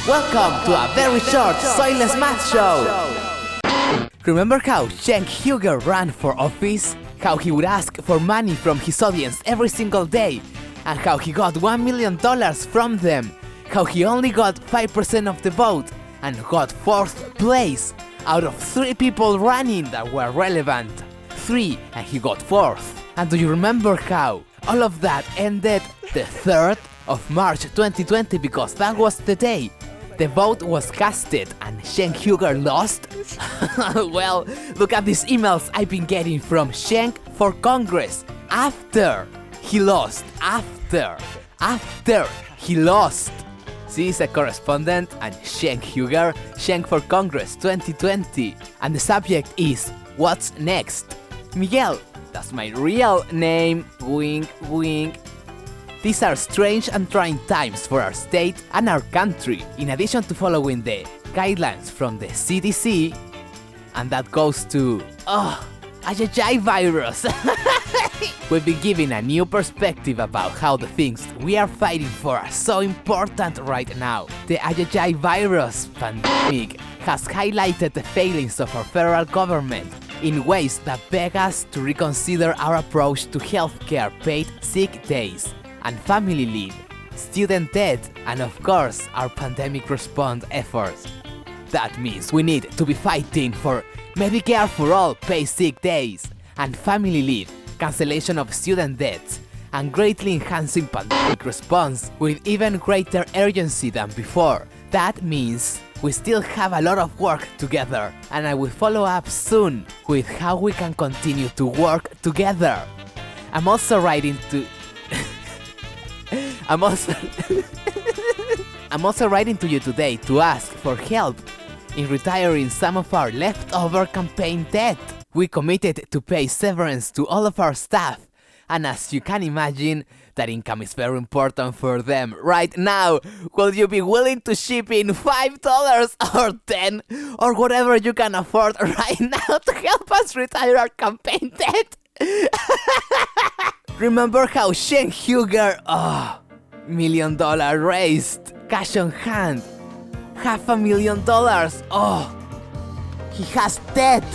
Welcome to a very short, soilless math show! Remember how Cenk ran for office? How he would ask for money from his audience every single day? And how he got $1 million from them? How he only got 5% of the vote and got 4th place out of 3 people running that were relevant. 3 and he got 4th. And do you remember how all of that ended the 3rd of March 2020 because that was the day the vote was casted and Cenk lost? Well, look at these emails I've been getting from Cenk for Congress after he lost. After he lost. She is a correspondent and Cenk Cenk for Congress 2020. And the subject is, what's next? Miguel, that's my real name, wink wink. These are strange and trying times for our state and our country, in addition to following the guidelines from the CDC, and that goes to, Ajajai virus. We've been given a new perspective about how the things we are fighting for are so important right now. The Ajajai virus pandemic has highlighted the failings of our federal government in ways that beg us to reconsider our approach to healthcare, paid sick days, and family leave, student debt, and of course our pandemic response efforts. That means we need to be fighting for Medicare for all, paid sick days, and family leave, cancellation of student debts, and greatly enhancing pandemic response with even greater urgency than before. That means we still have a lot of work together, and I will follow up soon with how we can continue to work together. I'm also writing to you today to ask for help in retiring some of our leftover campaign debt. We committed to pay severance to all of our staff, and as you can imagine, that income is very important for them right now. Will you be willing to chip in $5 or $10 or whatever you can afford right now to help us retire our campaign debt? Remember how Cenk $1 million raised, cash on hand, $500,000. He has debt.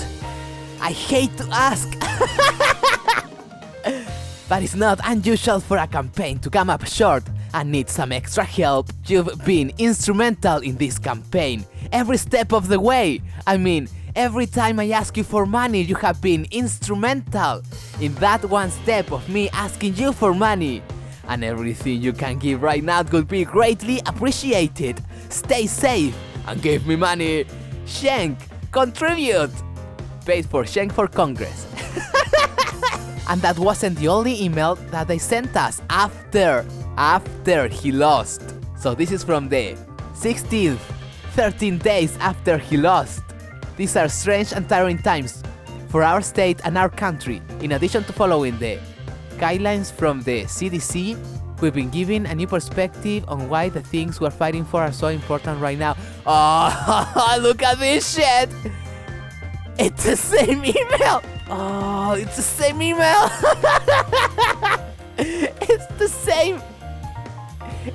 I hate to ask. But it's not unusual for a campaign to come up short and need some extra help. You've been instrumental in this campaign, every step of the way. I mean, every time I ask you for money, you have been instrumental in that one step of me asking you for money. And everything you can give right now would be greatly appreciated. Stay safe and give me money. Cenk, contribute. Paid for Cenk for Congress. And that wasn't the only email that they sent us after he lost. So this is from the 16th, 13 days after he lost. These are strange and tiring times for our state and our country. In addition to following the guidelines from the CDC, we've been given a new perspective on why the things we're fighting for are so important right now. Oh, look at this shit! It's the same email! Oh, it's the same email!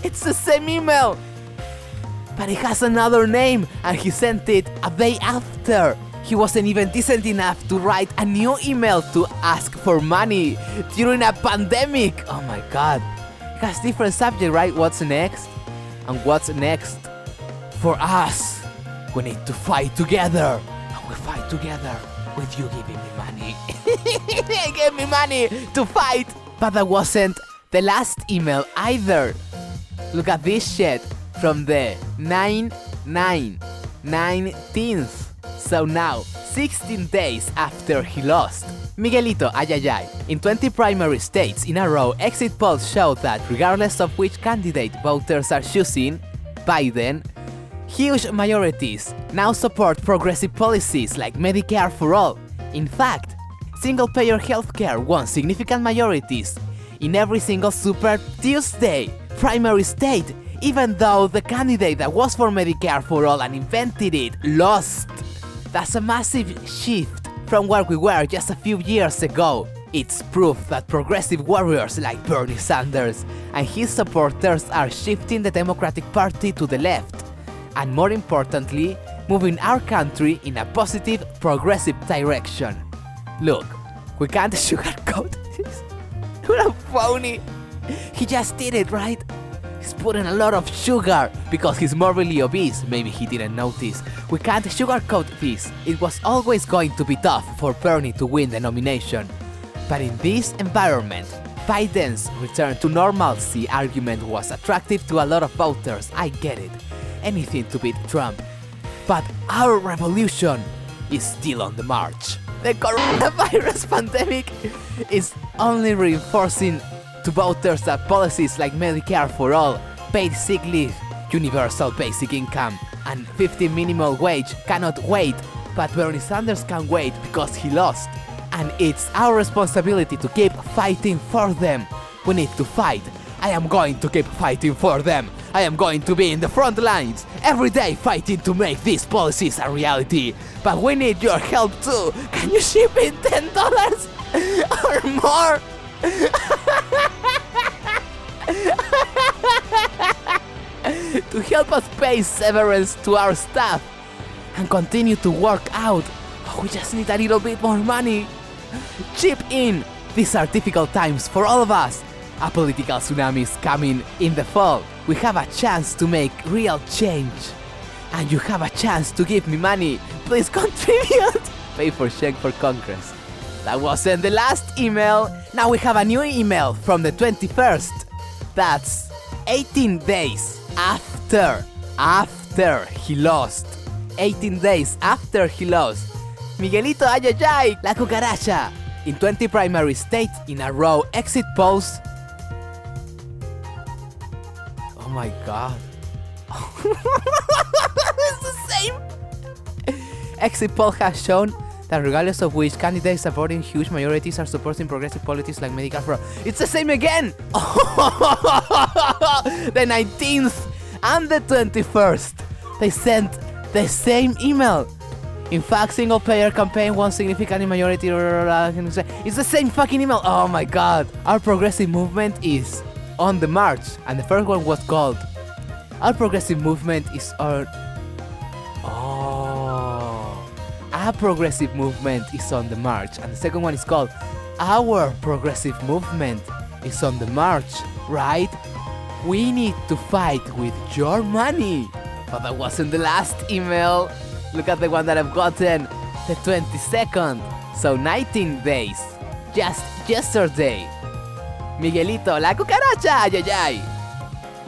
It's the same email! But it has another name, and he sent it a day after. He wasn't even decent enough to write a new email to ask for money during a pandemic. Oh my god. It has different subject, right? What's next? And what's next? For us, we need to fight together. And we fight together with you giving me money. Give me money to fight. But that wasn't the last email either. Look at this shit from the 19th. So now, 16 days after he lost, Miguelito Ayayay, in 20 primary states in a row, exit polls show that regardless of which candidate voters are choosing, Biden, huge majorities now support progressive policies like Medicare for all. In fact, single-payer healthcare won significant majorities in every single Super Tuesday primary state, even though the candidate that was for Medicare for all and invented it lost. That's a massive shift from where we were just a few years ago. It's proof that progressive warriors like Bernie Sanders and his supporters are shifting the Democratic Party to the left. and more importantly, moving our country in a positive, progressive direction. Look, we can't sugarcoat this. What a phony! He just did it, right? He's putting a lot of sugar because he's morbidly obese. Maybe he didn't notice. We can't sugarcoat this. It was always going to be tough for Bernie to win the nomination. But in this environment, Biden's return to normalcy argument was attractive to a lot of voters. I get it. Anything to beat Trump. But our revolution is still on the march. The coronavirus pandemic is only reinforcing to voters that policies like Medicare for all, paid sick leave, universal basic income, and 50 minimum wage cannot wait, but Bernie Sanders can wait because he lost. And it's our responsibility to keep fighting for them. We need to fight. I am going to keep fighting for them. I am going to be in the front lines every day fighting to make these policies a reality. But we need your help too. Can you ship in $10 or more? To help us pay severance to our staff and continue to work out. We just need a little bit more money. Chip in. These are difficult times for all of us. A political tsunami is coming in the fall. We have a chance to make real change. And you have a chance to give me money. Please contribute. Pay for Cenk for Congress. That wasn't the last email. Now we have a new email from the 21st. That's 18 days after he lost. 18 days after he lost. Miguelito, ay, ay, ay, la cucaracha. In 20 primary states in a row, exit polls. Oh my god. It's the same. Exit poll has shown that regardless of which candidates are voting, huge majorities are supporting progressive policies like Medicare for all. It's the same again! The 19th and the 21st. They sent the same email. In fact, single player campaign won significant majority. It's the same fucking email. Oh my god. Our progressive movement is on the march. And the first one was called Our progressive movement is on... Our progressive movement is on the march. And the second one is called Our progressive movement is on the march, right? We need to fight with your money. But that wasn't the last email. Look at the one that I've gotten. The 22nd. So 19 days. Just yesterday. Miguelito, la cucaracha, ay, ay, ay.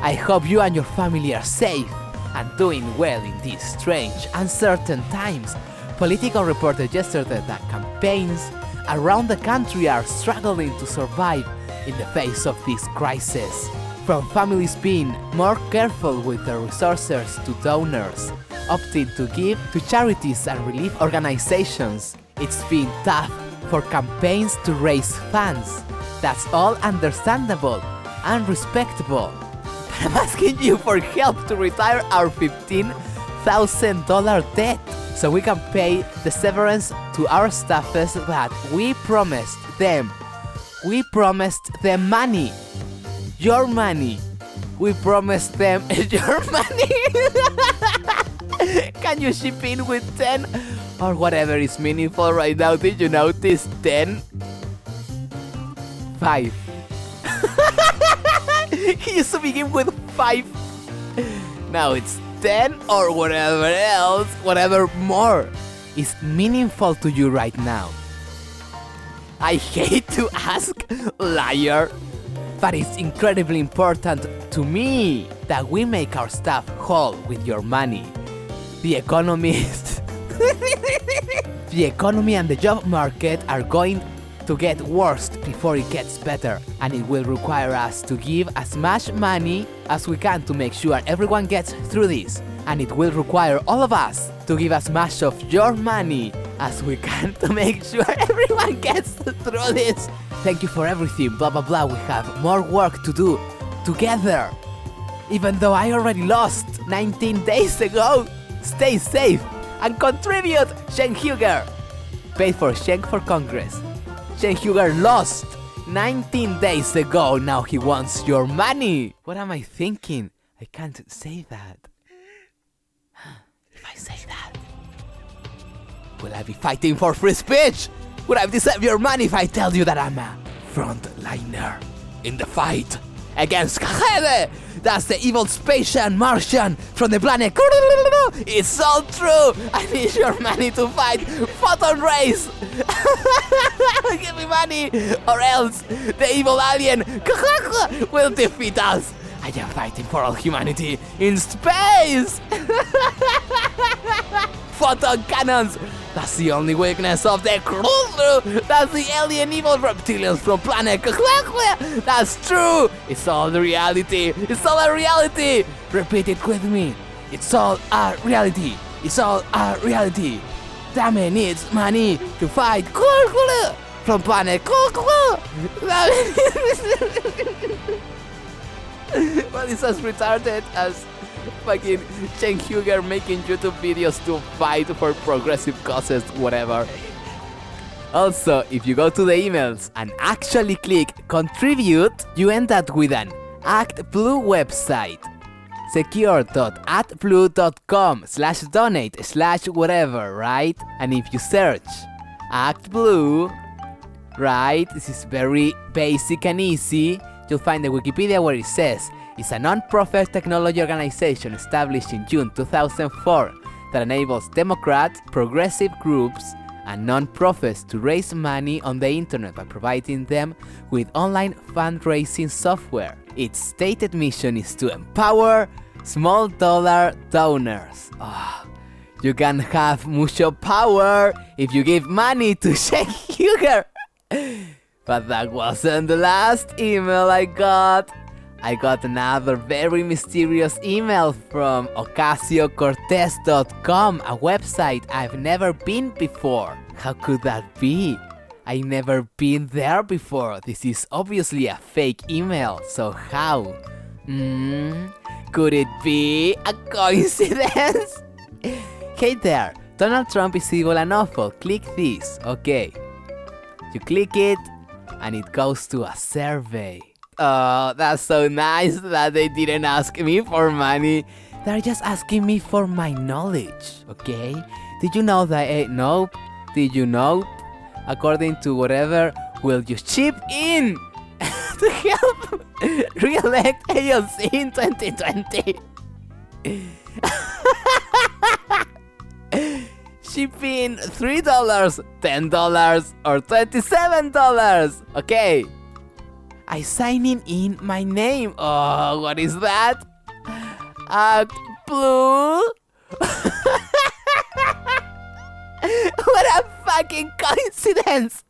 I hope you and your family are safe and doing well in these strange, uncertain times. Political reported yesterday that campaigns around the country are struggling to survive in the face of this crisis. From families being more careful with their resources to donors opting to give to charities and relief organizations. It's been tough for campaigns to raise funds. That's all understandable and respectable. But I'm asking you for help to retire our $15,000 debt so we can pay the severance to our staffers that we promised them. We promised them money. Your money. We promised them your money. Can you ship in with 10 or whatever is meaningful right now? Did you notice 10? 5. He used to begin with 5. Now it's 10 or whatever else, whatever more is meaningful to you right now. I hate to ask, liar, but it's incredibly important to me that we make our staff whole with your money. The economy and the job market are going to get worse before it gets better, and it will require us to give as much money as we can to make sure everyone gets through this, and it will require all of us to give as much of your money as we can to make sure everyone gets through this. Thank you for everything, blah blah blah. We have more work to do together. Even though I already lost 19 days ago. Stay safe and contribute, Cenk Huger. Paid for Cenk for Congress. Cenk Huger lost 19 days ago. Now he wants your money. What am I thinking? I can't say that. I say that? Will I be fighting for free speech? Would I deserve your money if I tell you that I'm a frontliner in the fight against Kajede? That's the evil Spacian Martian from the planet. It's all true. I need your money to fight Photon Rays. Give me money, or else the evil alien will defeat us. I am fighting for all humanity in space. Photon cannons. That's the only weakness of the crew. That's the alien evil reptilians from planet. That's true. It's all the reality. It's all a reality. Repeat it with me. It's all a reality. It's all a reality. Dame needs money to fight from planet. Well, it's as retarded as fucking Cenk making YouTube videos to fight for progressive causes, whatever. Also, if you go to the emails and actually click contribute, you end up with an ActBlue website. secure.actblue.com/donate/whatever, right? And if you search ActBlue, right, this is very basic and easy, you'll find the Wikipedia where it says it's a non-profit technology organization established in June 2004 that enables Democrats, progressive groups, and non-profits to raise money on the internet by providing them with online fundraising software. Its stated mission is to empower small dollar donors. Oh, you can have mucho power if you give money to Cenk. But that wasn't the last email I got. I got another very mysterious email from OcasioCortez.com, a website I've never been before. How could that be? I never been there before. This is obviously a fake email, so how? Could it be a coincidence? Hey there, Donald Trump is evil and awful. Click this. Okay. You click it, and it goes to a survey. Oh, that's so nice that they didn't ask me for money. They're just asking me for my knowledge, okay? Did you know that? Nope. Did you know? According to whatever, will you chip in to help re-elect AOC in 2020? Chip in $3, $10, or $27. Okay. I signing in my name. Oh, what is that? ActBlue? What a fucking coincidence!